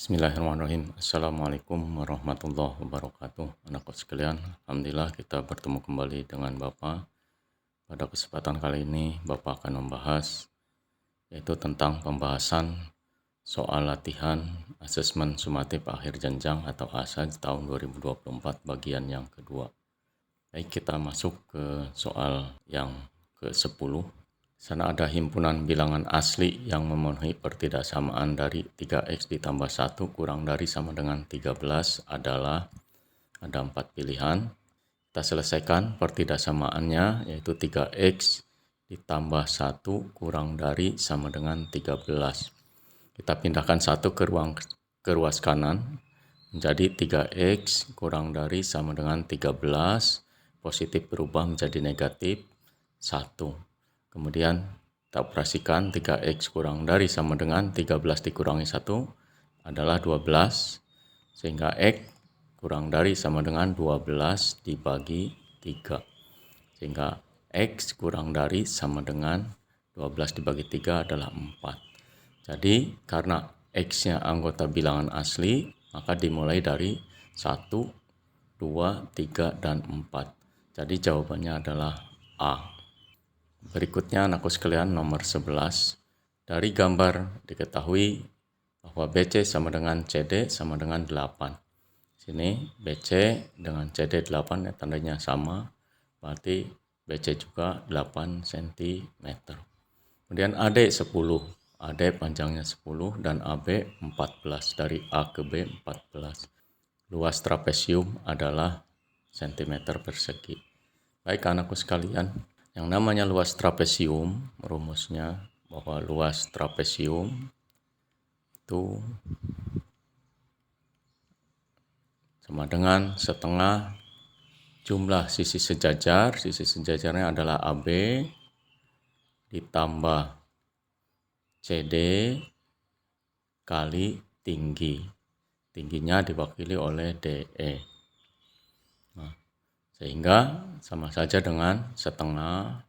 Bismillahirrahmanirrahim. Assalamualaikum warahmatullahi wabarakatuh. Anakku sekalian, Alhamdulillah kita bertemu kembali dengan Bapak. Pada kesempatan kali ini, Bapak akan membahas yaitu tentang pembahasan soal latihan asesmen sumatif akhir jenjang atau ASA di tahun 2024 bagian yang kedua. Baik, kita masuk ke soal yang ke-10. Sana ada himpunan bilangan asli yang memenuhi pertidaksamaan dari 3x ditambah 1 kurang dari sama dengan 13 adalah ada 4 pilihan. Kita selesaikan pertidaksamaannya yaitu 3x ditambah 1 kurang dari sama dengan 13. Kita pindahkan 1 ke ruas kanan menjadi 3x kurang dari sama dengan 13, positif berubah menjadi negatif 1. Kemudian kita operasikan 3x kurang dari sama dengan 13 dikurangi 1 adalah 12. Sehingga x kurang dari sama dengan 12 dibagi 3. Sehingga x kurang dari sama dengan 12 dibagi 3 adalah 4. Jadi karena x-nya anggota bilangan asli, maka dimulai dari 1, 2, 3, dan 4. Jadi jawabannya adalah A. Berikutnya anakku sekalian nomor 11. Dari gambar diketahui bahwa BC sama dengan CD sama dengan 8. Sini BC dengan CD 8 ya, tandanya sama. Berarti BC juga 8 cm. Kemudian AD 10. AD panjangnya 10 dan AB 14. Dari A ke B 14. Luas trapesium adalah cm persegi. Baik anakku sekalian, yang namanya luas trapesium, rumusnya bahwa luas trapesium itu sama dengan setengah jumlah sisi sejajar. Sisi sejajarnya adalah AB ditambah CD kali tinggi. Tingginya diwakili oleh DE. Sehingga sama saja dengan setengah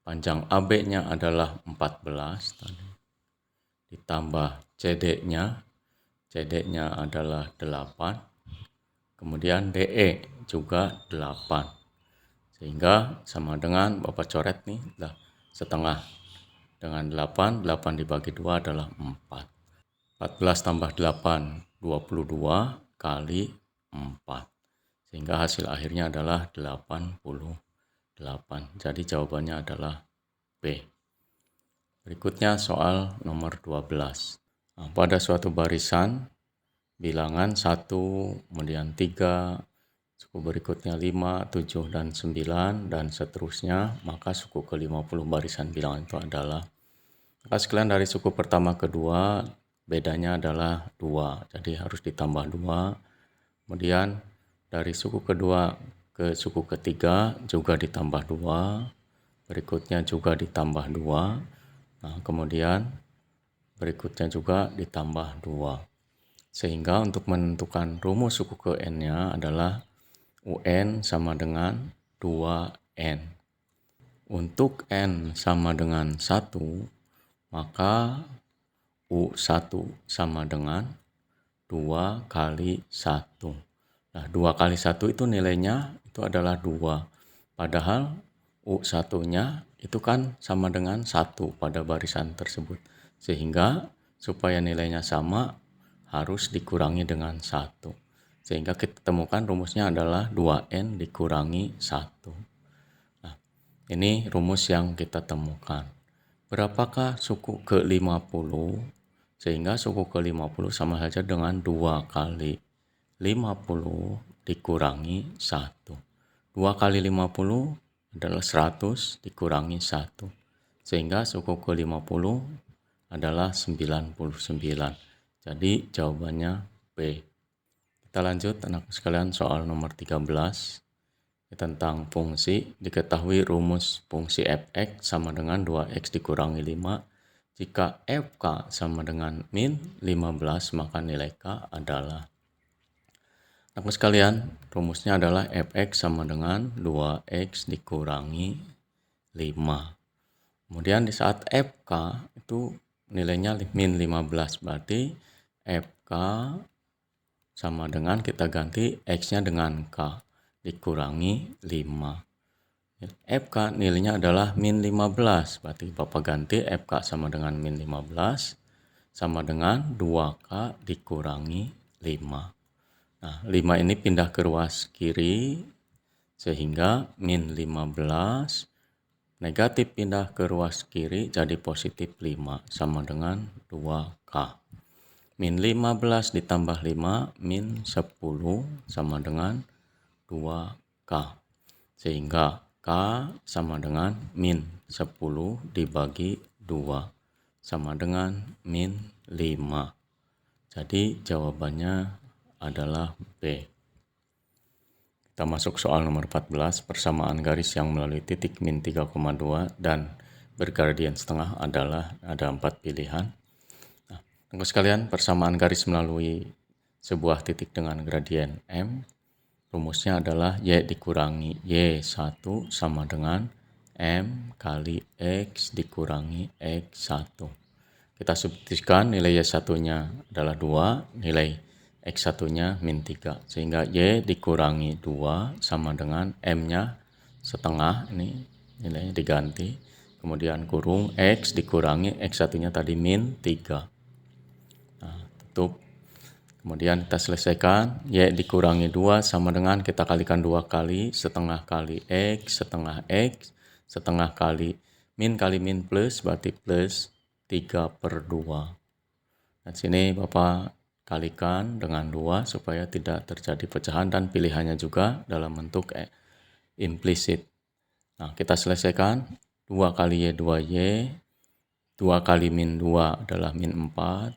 panjang AB-nya adalah 14 tadi. Ditambah CD-nya adalah 8. Kemudian DE juga 8. Sehingga sama dengan Bapak coret nih, setengah dengan 8 dibagi 2 adalah 4. 14 tambah 8, 22 kali 4. Sehingga hasil akhirnya adalah 88. Jadi jawabannya adalah B. Berikutnya soal nomor 12. Pada suatu barisan bilangan 1, kemudian 3, suku berikutnya 5, 7, dan 9, dan seterusnya, maka suku ke-50 barisan bilangan itu adalah, maka sekalian dari suku pertama ke 2, bedanya adalah 2. Jadi harus ditambah 2. Kemudian dari suku kedua ke suku ketiga juga ditambah 2. Berikutnya juga ditambah 2. Nah, kemudian berikutnya juga ditambah 2. Sehingga untuk menentukan rumus suku ke N-nya adalah UN sama dengan 2N. Untuk N sama dengan 1, maka U1 sama dengan 2 kali 1. Nah, 2 kali 1 itu nilainya itu adalah 2. Padahal U1-nya itu kan sama dengan 1 pada barisan tersebut. Sehingga supaya nilainya sama harus dikurangi dengan 1. Sehingga kita temukan rumusnya adalah 2N dikurangi 1. Nah, ini rumus yang kita temukan. Berapakah suku ke-50? Sehingga suku ke-50 sama saja dengan 2 kali 50 dikurangi 1. 2 kali 50 adalah 100 dikurangi 1. Sehingga suku ke-50 adalah 99. Jadi jawabannya B. Kita lanjut anak sekalian soal nomor 13. Tentang fungsi, diketahui rumus fungsi fx sama dengan 2x dikurangi 5. Jika fk sama dengan min 15, maka nilai k adalah. Anak sekalian, rumusnya adalah fx sama dengan 2x dikurangi 5. Kemudian di saat fk itu nilainya min 15, berarti FK sama dengan kita ganti X-nya dengan K dikurangi 5. FK nilainya adalah min 15, berarti Bapak ganti FK sama dengan min 15 sama dengan 2K dikurangi 5. Nah, 5 ini pindah ke ruas kiri sehingga min 15 negatif pindah ke ruas kiri jadi positif 5 sama dengan 2K. Min 15 ditambah 5 min 10 sama dengan 2K. Sehingga K sama dengan min 10 dibagi 2 sama dengan min 5. Jadi jawabannya adalah B. Kita masuk soal nomor 14, persamaan garis yang melalui titik min 3,2 dan bergradien setengah adalah ada 4 pilihan. Nah, teman-teman sekalian, persamaan garis melalui sebuah titik dengan gradien M, rumusnya adalah Y dikurangi Y1 sama dengan M kali X dikurangi X1. Kita substitusikan nilai Y1-nya adalah 2, nilai X1-nya min 3. Sehingga Y dikurangi 2 sama dengan M-nya setengah, ini nilainya diganti. Kemudian kurung X dikurangi X1-nya tadi min 3. Nah, tutup. Kemudian kita selesaikan, Y dikurangi 2 sama dengan kita kalikan 2 kali, setengah kali X, setengah kali min plus, berarti plus 3/2. Nah, sini Bapak kalikan dengan 2 supaya tidak terjadi pecahan dan pilihannya juga dalam bentuk implisit. Nah, kita selesaikan, 2 kali Y, 2Y, 2 kali min 2 adalah min 4,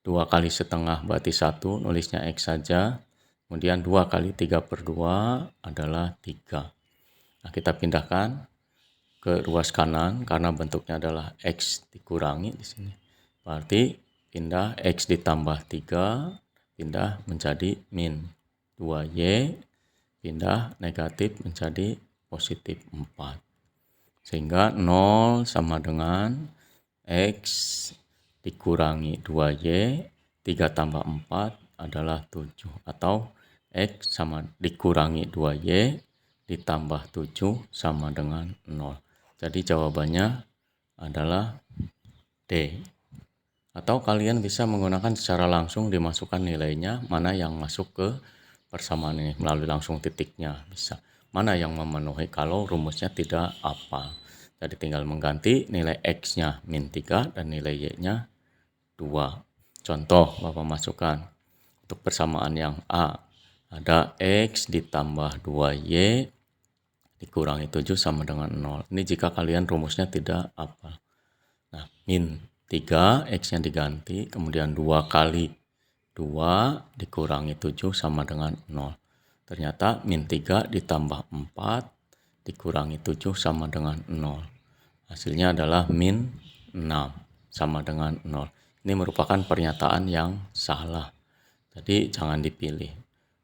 2 kali setengah berarti 1, nulisnya X saja. Kemudian 2 kali 3/2 adalah 3. Nah, kita pindahkan ke ruas kanan karena bentuknya adalah X dikurangi di sini. Berarti pindah X ditambah 3, pindah menjadi min 2Y, pindah negatif menjadi positif 4. Sehingga 0 sama dengan X dikurangi 2Y, 3 tambah 4 adalah 7. Atau X sama dikurangi 2Y ditambah 7 sama dengan 0. Jadi jawabannya adalah D. Atau kalian bisa menggunakan secara langsung dimasukkan nilainya, mana yang masuk ke persamaan ini melalui langsung titiknya bisa. Mana yang memenuhi kalau rumusnya tidak apa. Jadi tinggal mengganti nilai X-nya min 3 dan nilai Y-nya 2. Contoh Bapak masukkan untuk persamaan yang A. Ada X ditambah 2Y dikurangi 7 sama dengan 0. Ini jika kalian rumusnya tidak apa. Nah, min 3, X-nya diganti, kemudian 2 kali 2 dikurangi 7 sama dengan 0. Ternyata min 3 ditambah 4 dikurangi 7 sama dengan 0. Hasilnya adalah min 6 sama dengan 0. Ini merupakan pernyataan yang salah. Jadi jangan dipilih.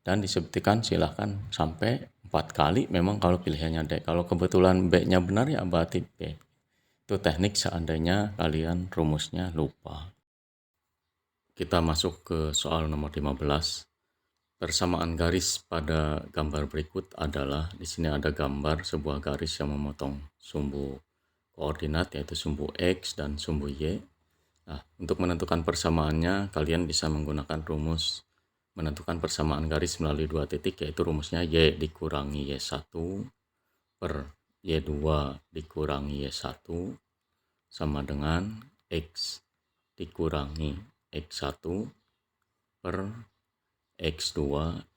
Dan disebutkan silahkan sampai 4 kali memang kalau pilihannya D. Kalau kebetulan B-nya benar ya berarti B. Itu teknik seandainya kalian rumusnya lupa. Kita masuk ke soal nomor 15. Persamaan garis pada gambar berikut adalah, di sini ada gambar sebuah garis yang memotong sumbu koordinat yaitu sumbu X dan sumbu Y. Nah, untuk menentukan persamaannya kalian bisa menggunakan rumus menentukan persamaan garis melalui dua titik, yaitu rumusnya Y dikurangi Y1 per Y2 dikurangi Y1 sama dengan X dikurangi X1 per X2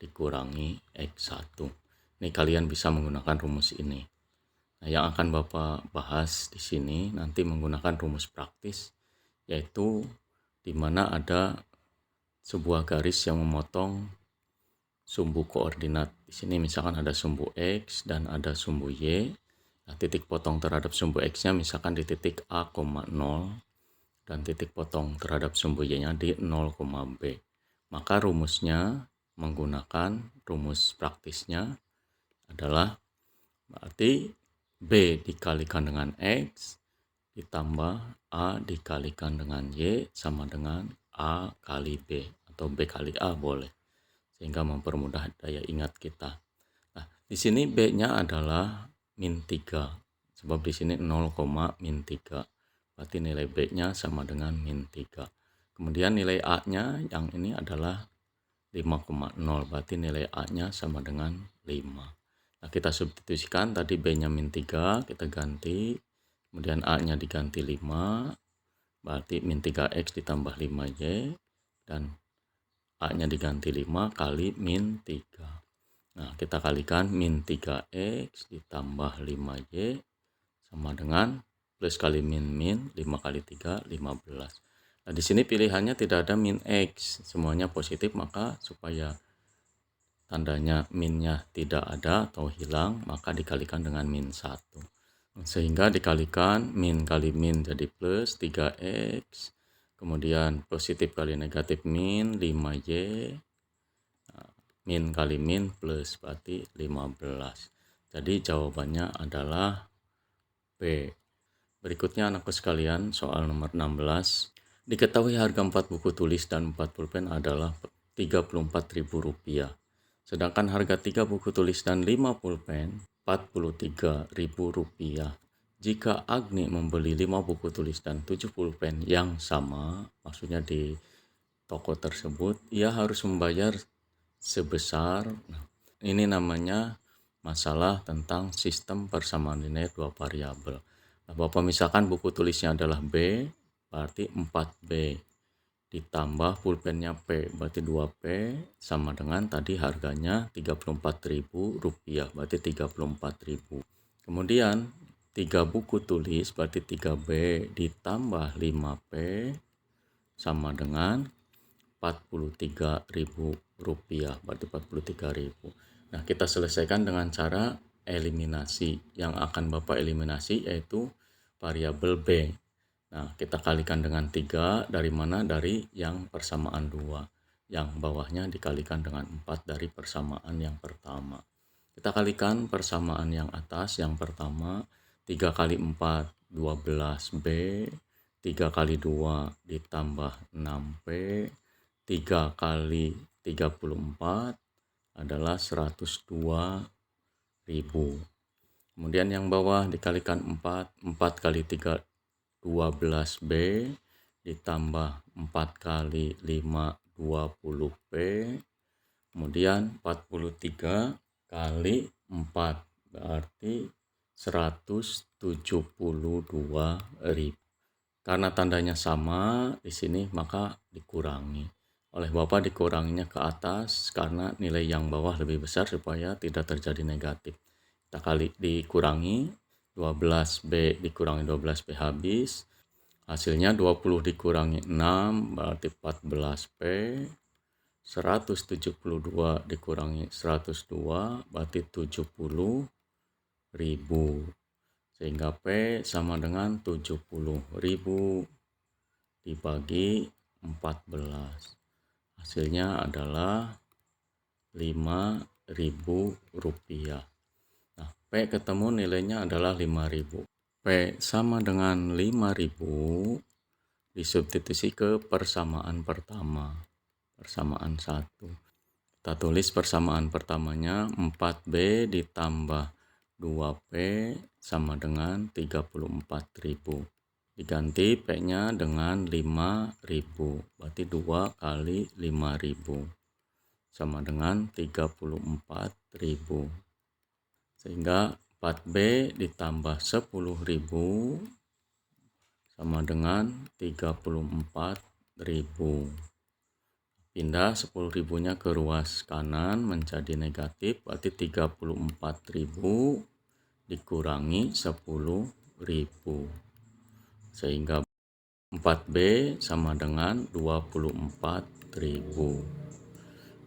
dikurangi X1. Ini kalian bisa menggunakan rumus ini. Nah, yang akan Bapak bahas di sini nanti menggunakan rumus praktis, yaitu di mana ada sebuah garis yang memotong sumbu koordinat. Di sini misalkan ada sumbu X dan ada sumbu Y. Nah, titik potong terhadap sumbu X-nya misalkan di titik A, 0 dan titik potong terhadap sumbu Y-nya di 0, B. Maka rumusnya menggunakan rumus praktisnya adalah berarti B dikalikan dengan X ditambah A dikalikan dengan Y sama dengan A kali B atau B kali A boleh, sehingga mempermudah daya ingat kita. Nah, di sini B-nya adalah min 3, sebab di sini 0, min 3. Berarti nilai B-nya sama dengan min 3. Kemudian nilai A-nya yang ini adalah 5,0, berarti nilai A-nya sama dengan 5. Nah, kita substitusikan tadi B-nya min 3, kita ganti, kemudian A-nya diganti 5, berarti min 3X ditambah 5Y, dan A-nya diganti 5 kali min 3. Nah, kita kalikan min 3X ditambah 5Y sama dengan plus kali min, 5 kali 3, 15. Nah, di sini pilihannya tidak ada min X, semuanya positif, maka supaya tandanya minnya tidak ada atau hilang, maka dikalikan dengan min 1. Sehingga dikalikan min kali min jadi plus 3X, kemudian positif kali negatif min 5Y, min kali min plus berarti 15. Jadi jawabannya adalah B. Berikutnya anakku sekalian, soal nomor 16. Diketahui harga 4 buku tulis dan 4 pulpen adalah Rp34.000. Sedangkan harga 3 buku tulis dan 5 pulpen Rp43.000. Jika Agni membeli 5 buku tulis dan 7 pulpen yang sama, maksudnya di toko tersebut, ia harus membayar sebesar, ini namanya masalah tentang sistem persamaan nilai dua variabel. Nah, Bapak misalkan buku tulisnya adalah B, berarti 4B ditambah pulpennya P, berarti 2P, sama dengan tadi harganya Rp34.000, berarti 34.000. Kemudian 3 buku tulis berarti 3B ditambah 5P sama dengan Rp43.000, berarti 43.000. Nah, kita selesaikan dengan cara eliminasi. Yang akan Bapak eliminasi yaitu variabel B. Nah, kita kalikan dengan 3, dari mana? Dari yang persamaan 2. Yang bawahnya dikalikan dengan 4 dari persamaan yang pertama. Kita kalikan persamaan yang atas, yang pertama 3 kali 4, 12B, 3 kali 2 ditambah 6P, 3 kali 34 adalah 102.000. Kemudian yang bawah dikalikan 4, 4 kali 3 12B ditambah 4 kali 5 20P, kemudian 43 kali 4 berarti 172.000. Karena tandanya sama di sini maka dikurangi. Oleh Bapak dikuranginya ke atas karena nilai yang bawah lebih besar supaya tidak terjadi negatif. Kita kali dikurangi 12B dikurangi 12B habis. Hasilnya 20 dikurangi 6 berarti 14P. 172 dikurangi 102 berarti 70.000. Sehingga P sama dengan 70.000 dibagi 14. Hasilnya adalah Rp5.000. Nah, P ketemu nilainya adalah 5.000. P sama dengan 5.000 disubstitusi ke persamaan pertama. Persamaan 1. Kita tulis persamaan pertamanya 4B ditambah 2P sama dengan 34.000. Diganti P-nya dengan 5.000. Berarti 2 kali 5.000 sama dengan 34.000. Sehingga 4B ditambah 10.000 sama dengan 34.000. Pindah 10.000-nya ke ruas kanan menjadi negatif, berarti 34.000 dikurangi 10.000. Sehingga 4B sama dengan 24.000.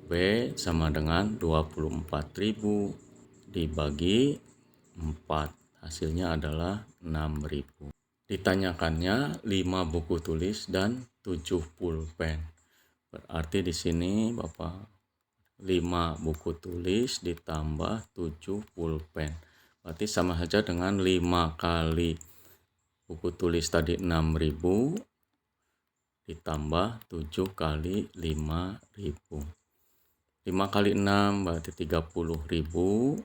B sama dengan 24.000 dibagi 4. Hasilnya adalah 6.000. Ditanyakannya 5 buku tulis dan 7 pulpen. Berarti di sini Bapak 5 buku tulis ditambah 7 pulpen. Berarti sama saja dengan 5 kali buku tulis tadi 6.000 ditambah 7 kali 5.000. 5 kali 6 berarti 30.000.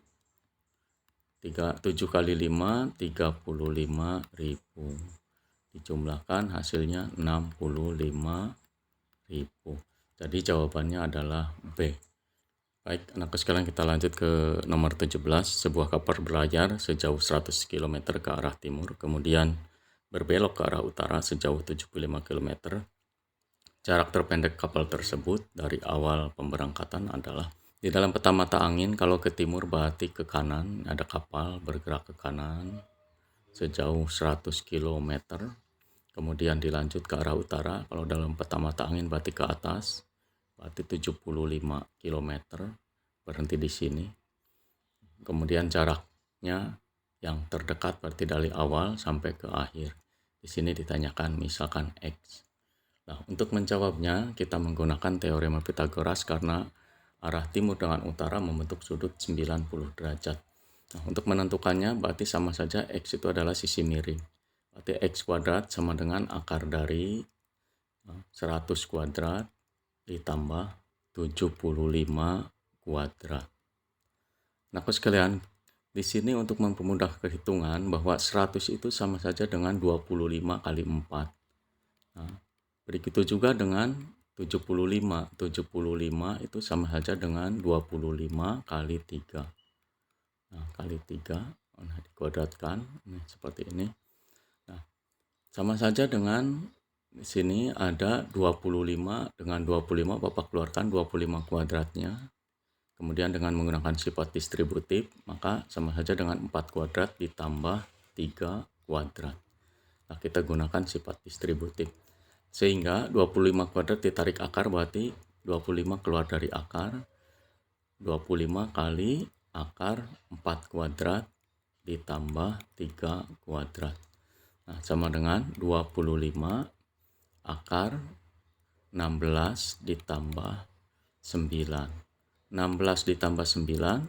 7 kali 5, 35.000. Dijumlahkan hasilnya 65.000. Jadi jawabannya adalah B. Baik, anakku sekalian, kita lanjut ke nomor 17. Sebuah kapal berlayar sejauh 100 km ke arah timur, kemudian berbelok ke arah utara sejauh 75 km. Jarak terpendek kapal tersebut dari awal pemberangkatan adalah, di dalam peta mata angin, kalau ke timur berarti ke kanan, ada kapal bergerak ke kanan sejauh 100 km. Kemudian dilanjut ke arah utara, kalau dalam peta mata angin berarti ke atas, berarti 75 km, berhenti di sini. Kemudian jaraknya yang terdekat berarti dari awal sampai ke akhir. Di sini ditanyakan misalkan X. Nah, untuk menjawabnya kita menggunakan teorema Pythagoras karena arah timur dengan utara membentuk sudut 90 derajat. Nah, untuk menentukannya berarti sama saja X itu adalah sisi miring. Berarti X kuadrat sama dengan akar dari 100 kuadrat ditambah 75 kuadrat. Nah, sekalian, di sini untuk mempermudah perhitungan bahwa 100 itu sama saja dengan 25 kali 4. Nah, begitu juga dengan 75. 75 itu sama saja dengan 25 kali 3. Nah, kali 3, nah, dikuadratkan seperti ini. Nah, sama saja dengan di sini ada 25, dengan 25 Bapak keluarkan 25 kuadratnya. Kemudian dengan menggunakan sifat distributif, maka sama saja dengan 4 kuadrat ditambah 3 kuadrat. Nah, kita gunakan sifat distributif. Sehingga 25 kuadrat ditarik akar berarti 25 keluar dari akar. 25 kali akar 4 kuadrat ditambah 3 kuadrat. Nah, sama dengan 25 akar 16 ditambah 9. 16 ditambah 9,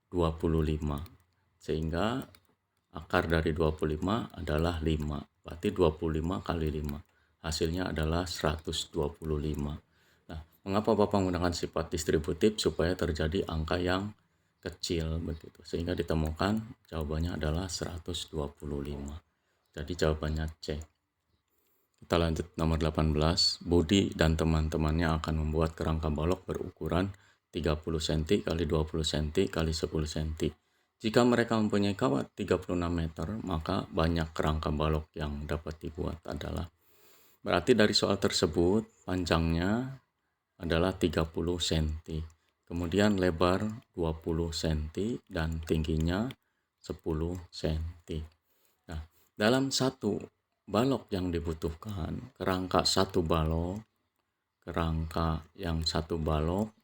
25. Sehingga akar dari 25 adalah 5. Berarti 25 kali 5. Hasilnya adalah 125. Nah, mengapa Bapak menggunakan sifat distributif? Supaya terjadi angka yang kecil begitu. Sehingga ditemukan jawabannya adalah 125. Jadi jawabannya C. Kita lanjut nomor 18. Budi dan teman-temannya akan membuat kerangka balok berukuran 30 cm kali 20 cm kali 10 cm. Jika mereka mempunyai kawat 36 meter, maka banyak kerangka balok yang dapat dibuat adalah. Berarti dari soal tersebut panjangnya adalah 30 cm. Kemudian lebar 20 cm dan tingginya 10 cm. Nah, dalam satu balok yang dibutuhkan, kerangka yang satu balok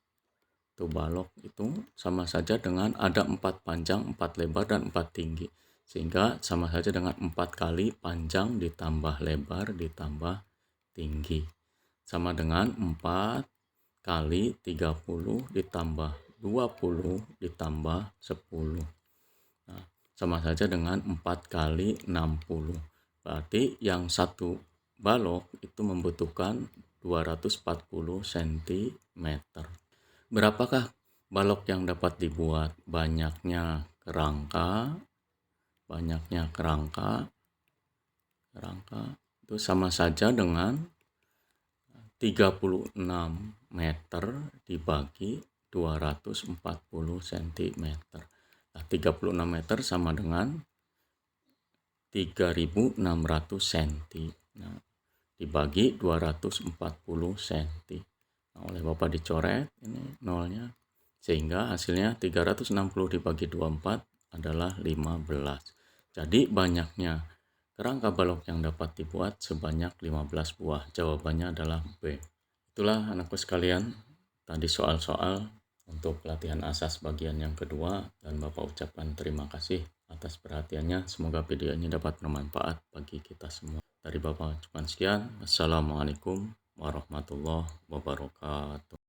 itu sama saja dengan ada 4 panjang, 4 lebar, dan 4 tinggi. Sehingga sama saja dengan 4 kali panjang ditambah lebar ditambah tinggi. Sama dengan 4 kali 30 ditambah 20 ditambah 10. Nah, sama saja dengan 4 kali 60. Berarti yang satu balok itu membutuhkan 240 cm. Berapakah balok yang dapat dibuat? Banyaknya kerangka itu sama saja dengan 36 meter dibagi 240 cm. Nah, 36 meter sama dengan 3.600 cm. Nah, dibagi 240 cm. Nah, oleh Bapak dicoret ini nolnya, sehingga hasilnya 360 dibagi 24 adalah 15. Jadi banyaknya kerangka balok yang dapat dibuat sebanyak 15 buah. Jawabannya adalah B. Itulah anakku sekalian tadi soal-soal untuk latihan asas bagian yang kedua, dan Bapak ucapkan terima kasih atas perhatiannya. Semoga video ini dapat bermanfaat bagi kita semua. Dari Bapak ucapkan sekian. Assalamualaikum warahmatullahi wabarakatuh.